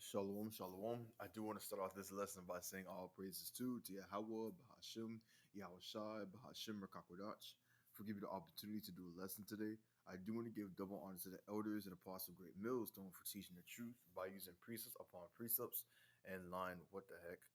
Shalom, shalom. I do want to start off this lesson by saying all praises to Yahweh, Bahashim, Yahweh Shai, Bahashim, Rakakodach, for giving the opportunity to do a lesson today. I do want to give double honor to the elders and apostle Great Millstone for teaching the truth by using precepts upon precepts and line, what the heck,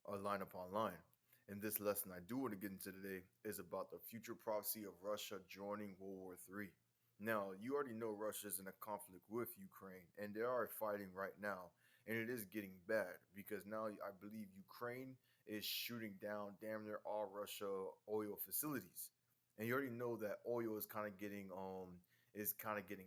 or line upon line. In this lesson I do want to get into today is about the future prophecy of Russia joining World War III. Now, you already know Russia is in a conflict with Ukraine, and they are fighting right now, and it is getting bad because now I believe Ukraine is shooting down damn near all Russia oil facilities, and you already know that oil is kind of getting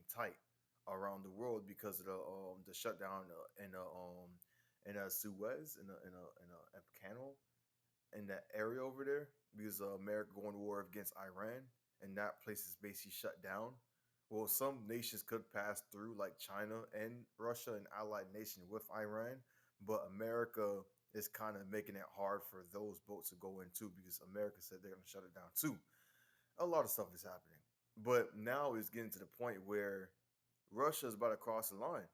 tight around the world because of the shutdown in Suez in a canal in that area over there because America going to war against Iran, and that place is basically shut down. Well, some nations could pass through, like China and Russia, an allied nation with Iran, but America is kind of making it hard for those boats to go in too because America said they're going to shut it down too. A lot of stuff is happening, but now it's getting to the point where Russia is about to cross the line.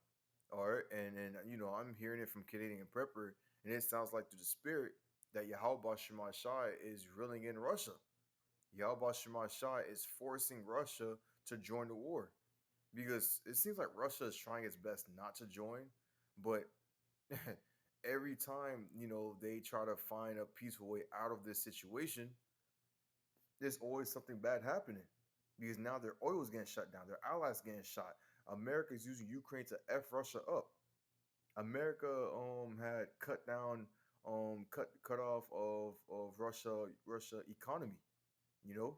All right, and I'm hearing it from Canadian Prepper, and it sounds like through the spirit that Yahweh Shema Shai is reeling in Russia. Yahweh Shema Shai is forcing Russia to join the war because it seems like Russia is trying its best not to join, but every time they try to find a peaceful way out of this situation, there's always something bad happening because now their oil is getting shut down, their allies getting shot. America is using Ukraine to f Russia up. America had cut off of Russia economy, you know,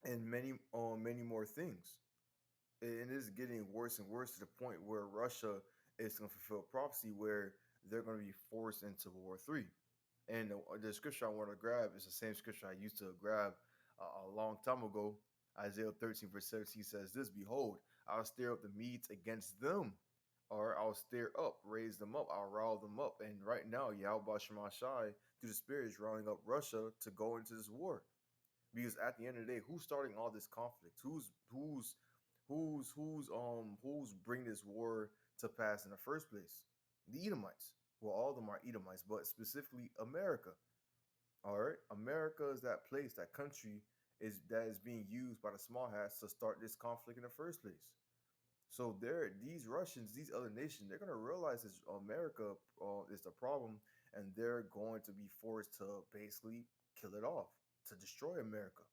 and many more things. And it's getting worse and worse to the point where Russia is going to fulfill prophecy where they're going to be forced into World War III. And the scripture I want to grab is the same scripture I used to grab a long time ago. Isaiah 13 verse 17 says this: Behold, I'll stir up the Medes against them, or I'll stir up, raise them up, I'll rile them up. And right now, Yahweh Shema Shai, through the Spirit, is riling up Russia to go into this war. Because at the end of the day, who's starting all this conflict? Who's bringing this war to pass in the first place? The Edomites. Well, all of them are Edomites, but specifically America. All right, America is that place, that country is being used by the small hats to start this conflict in the first place. So these Russians, these other nations, they're gonna realize this America is the problem, and they're going to be forced to basically kill it off, to destroy America.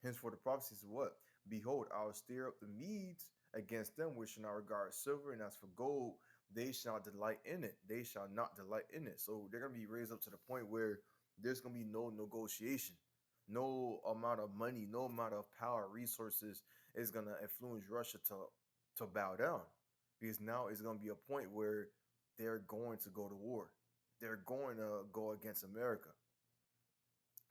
Henceforth, the prophecy is what? Behold, I will stir up the Medes against them, which shall not regard silver, and as for gold, they shall delight in it. They shall not delight in it. So they're gonna be raised up to the point where there's gonna be no negotiation, no amount of money, no amount of power, resources is gonna influence Russia to bow down, because now it's gonna be a point where they're going to go to war. They're going to go against America.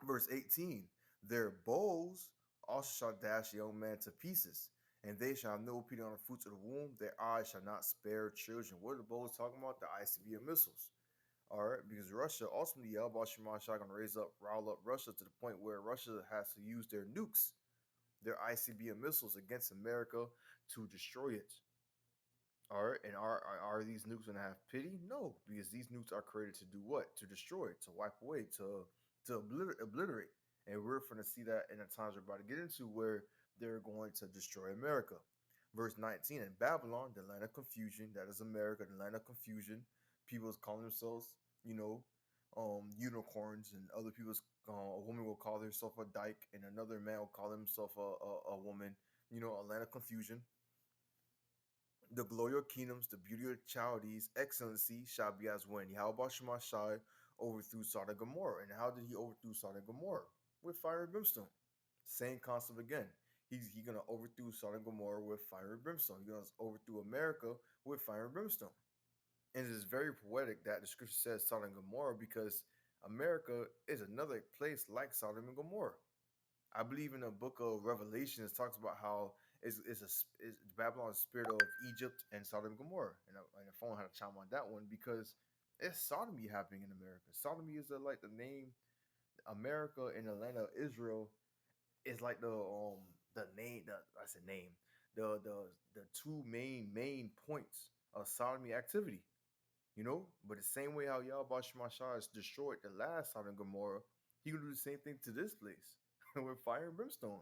Verse 18, their bows also shall dash the young man to pieces, and they shall have no pity on the fruits of the womb. Their eyes shall not spare children. What are the bows talking about? The ICBM missiles. All right, because Russia ultimately, Yalba Shimon Shah gonna rile up Russia to the point where Russia has to use their nukes, their ICBM missiles against America to destroy it. All right, and are these nukes gonna have pity? No, because these nukes are created to do what? To destroy, to wipe away, to obliterate. And we're going to see that in the times we're about to get into where they're going to destroy America. Verse 19, in Babylon, the land of confusion, that is America, the land of confusion. People's calling themselves, unicorns, and other people's, a woman will call herself a dyke, and another man will call himself a woman, a land of confusion. The glory of kingdoms, the beauty of Chaldees, excellency shall be as when Yahweh Shemashai overthrew Sodom and Gomorrah. And how did he overthrow Sodom and Gomorrah? With fire and brimstone. Same concept again. He's gonna overthrow Sodom and Gomorrah with fire and brimstone. He's gonna overthrow America with fire and brimstone. And it is very poetic that the scripture says Sodom and Gomorrah because America is another place like Sodom and Gomorrah. I believe in the book of Revelation, it talks about how is Babylon the spirit of Egypt and Sodom and Gomorrah. And the phone had to chime on that one because it's sodomy happening in America. Sodomy is like the name. America in the land of Israel is like the name. The I said name. The two main points sodomy activity, you know. But the same way how Yahweh Shemashah has destroyed the last Sodom and Gomorrah, he can do the same thing to this place with fire and brimstone.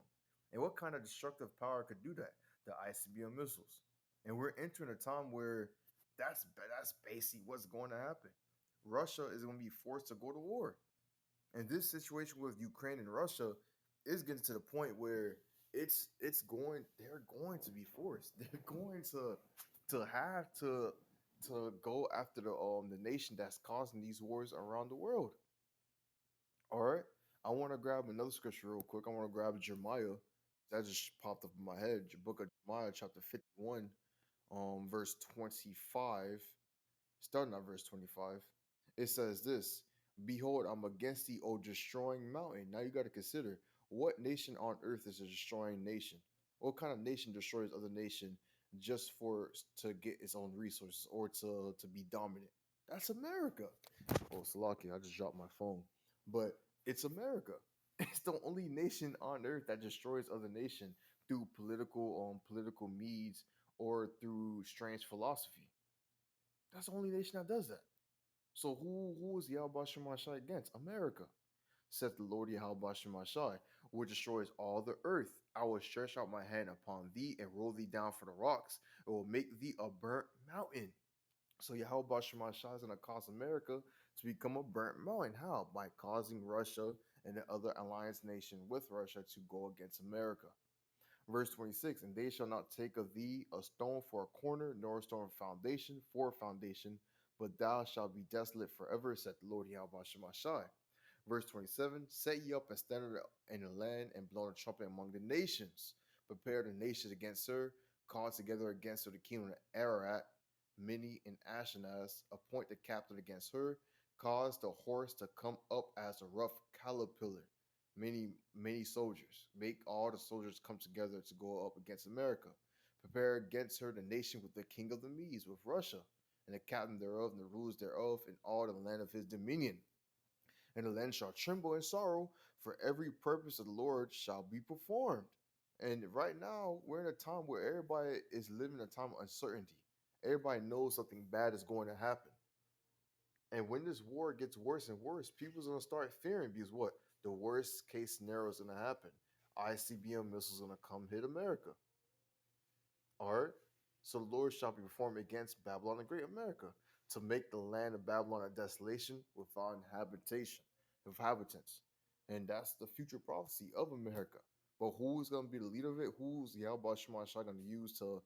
And what kind of destructive power could do that? The ICBM missiles. And we're entering a time where that's basically what's going to happen. Russia is going to be forced to go to war. And this situation with Ukraine and Russia is getting to the point where they're going to be forced. They're going to have to go after the nation that's causing these wars around the world. All right. I want to grab another scripture real quick. I want to grab Jeremiah. That just popped up in my head. The book of Jeremiah, chapter 51, verse 25. Starting at verse 25. It says this: Behold, I'm against thee, O destroying mountain. Now you got to consider, what nation on earth is a destroying nation? What kind of nation destroys other nation just for to get its own resources or to be dominant? That's America. Oh, Salaki, I just dropped my phone. But it's America. It's the only nation on earth that destroys other nation through political needs or through strange philosophy. That's the only nation that does that. So who is Yahweh Shemashai against? America. Saith the Lord Yahweh Shemashai, which destroys all the earth. I will stretch out my hand upon thee and roll thee down for the rocks. It will make thee a burnt mountain. So Yahweh Shemashai is going to cause America to become a burnt mountain. How? By causing Russia and the other alliance nation with Russia to go against America. Verse 26, and they shall not take of thee a stone for a corner, nor a stone foundation for a foundation, but thou shalt be desolate forever, said the Lord Yahweh Shemashai. Verse 27, set ye up a standard in the land and blow the trumpet among the nations. Prepare the nations against her, call together against her the kingdom of Ararat, Mini and Ashenaz, appoint the captain against her, cause the horse to come up as a rough caterpillar, many soldiers. Make all the soldiers come together to go up against America. Prepare against her the nation with the king of the Medes, with Russia, and the captain thereof, and the rulers thereof, and all the land of his dominion. And the land shall tremble in sorrow, for every purpose of the Lord shall be performed. And right now, we're in a time where everybody is living a time of uncertainty. Everybody knows something bad is going to happen. And when this war gets worse and worse, people's gonna start fearing because what? The worst case scenario is gonna happen. ICBM missiles gonna come hit America. All right. So the Lord shall be performed against Babylon and Great America to make the land of Babylon a desolation without inhabitants. And that's the future prophecy of America. But who's going to be the leader of it? Who's Yahweh Shemashah going to use to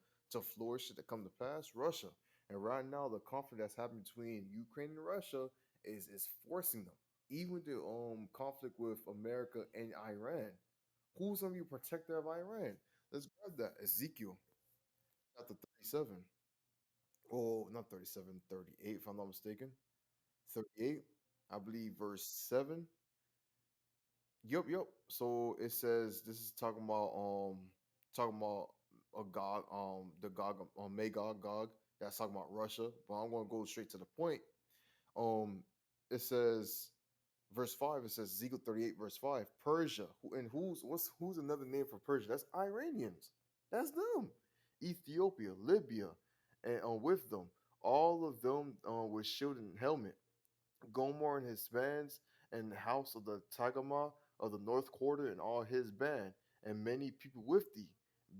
flourish it to come to pass? Russia. And right now, the conflict that's happening between Ukraine and Russia is forcing them. Even the conflict with America and Iran. Who's going to be a protector of Iran? Let's grab that. Ezekiel chapter 37. Oh, not 37, 38, if I'm not mistaken. 38, I believe, verse 7. Yep. So it says this is talking about a God, the God, Magog, Gog. That's talking about Russia. But I'm gonna go straight to the point. Um, it says verse 5. It says Ezekiel 38, verse 5. Persia. And who's another name for Persia? That's Iranians. That's them. Ethiopia, Libya, and with them, all of them with shield and helmet. Gomer and his bands, and the house of the Tagama of the north quarter, and all his band, and many people with thee.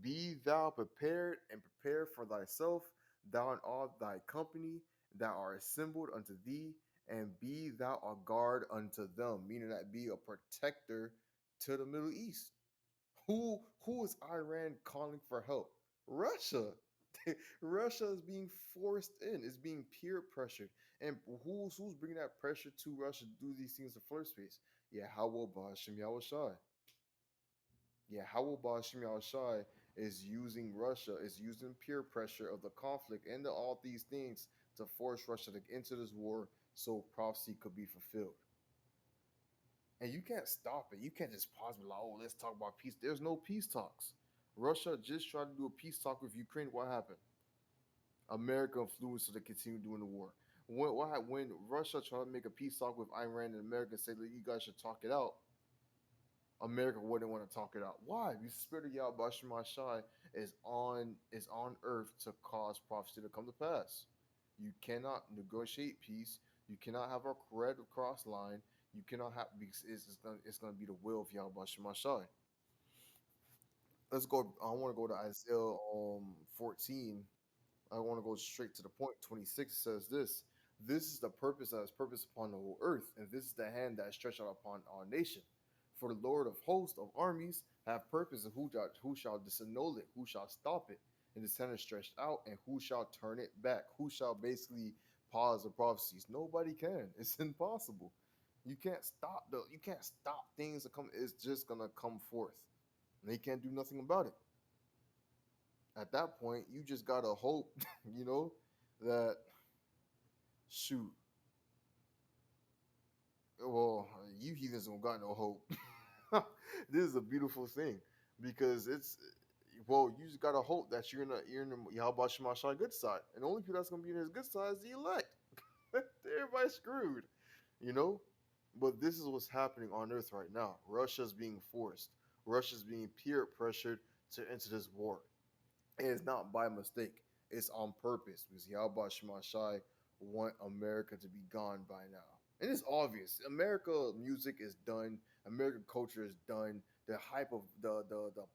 Be thou prepared, and prepare for thyself, thou and all thy company that are assembled unto thee, and be thou a guard unto them, meaning that be a protector to the Middle East. Who is Iran calling for help? Russia. Russia is being forced in. It's being peer pressured. And who's bringing that pressure to Russia to do these things in the first place? Yeah, Howell Bashim Yahushai. Yeah, Howell Bashim Yahushai is using Russia, is using peer pressure of the conflict and all these things to force Russia to enter this war so prophecy could be fulfilled. And you can't stop it. You can't just pause and be like, oh, let's talk about peace. There's no peace talks. Russia just tried to do a peace talk with Ukraine. What happened? America influenced to continue doing the war. When Russia tried to make a peace talk with Iran and America said that you guys should talk it out, America wouldn't want to talk it out. Why? Because the spirit of Yahweh Shai is on earth to cause prophecy to come to pass. You cannot negotiate peace. You cannot have a red cross line. You cannot have because it's gonna be the will of Yahweh Shemashai. Let's go. I want to go to Isaiah 14. I want to go straight to the point. 26 says this. This is the purpose that is purpose upon the whole earth, and this is the hand that is stretched out upon our nation. For the Lord of hosts of armies have purpose, and who shall disannul it? Who shall stop it? And his hand is stretched out, and who shall turn it back? Who shall basically pause the prophecies? Nobody can. It's impossible. You can't stop things that come. It's just gonna come forth, and they can't do nothing about it. At that point, you just gotta hope, you know, that shoot, well, you heathens don't got no hope. This is a beautiful thing because it's well, you just gotta hope that you're in the Yahweh Shemashai good side, and the only people that's gonna be in his good side is the elect. Everybody's screwed, you know. But this is what's happening on Earth right now. Russia's being forced. Russia's being peer pressured to enter this war. And it's not by mistake. It's on purpose because Yahweh Shemashai want America to be gone by now. And it's obvious. America music is done. American culture is done. The hype of the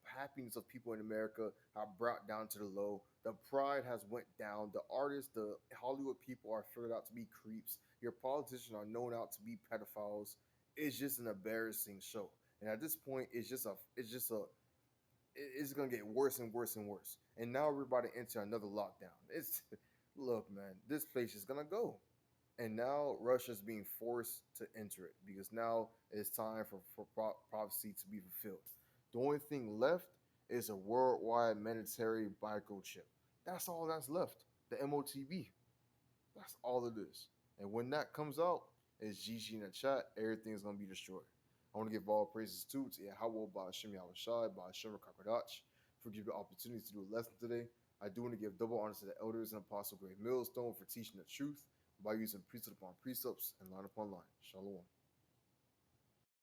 happiness of people in America have brought down to the low. The pride has went down. The artists, the Hollywood people are figured out to be creeps. Your politicians are known out to be pedophiles. It's just an embarrassing show. And at this point, it's gonna get worse and worse and worse. And now we're about to enter another lockdown. It's look, man, this place is gonna go. And now Russia's being forced to enter it because now it's time for prophecy to be fulfilled. The only thing left is a worldwide military microchip. That's all that's left. The MOTB. That's all it is. And when that comes out, it's GG in the chat. Everything's gonna be destroyed. I want to give all praises to Yahweh by Hashem Yahushai by Hashem Kakadach for giving the opportunity to do a lesson today. I do want to give double honors to the elders and Apostle Great Millstone for teaching the truth by using precept upon precepts and line upon line. Shalom.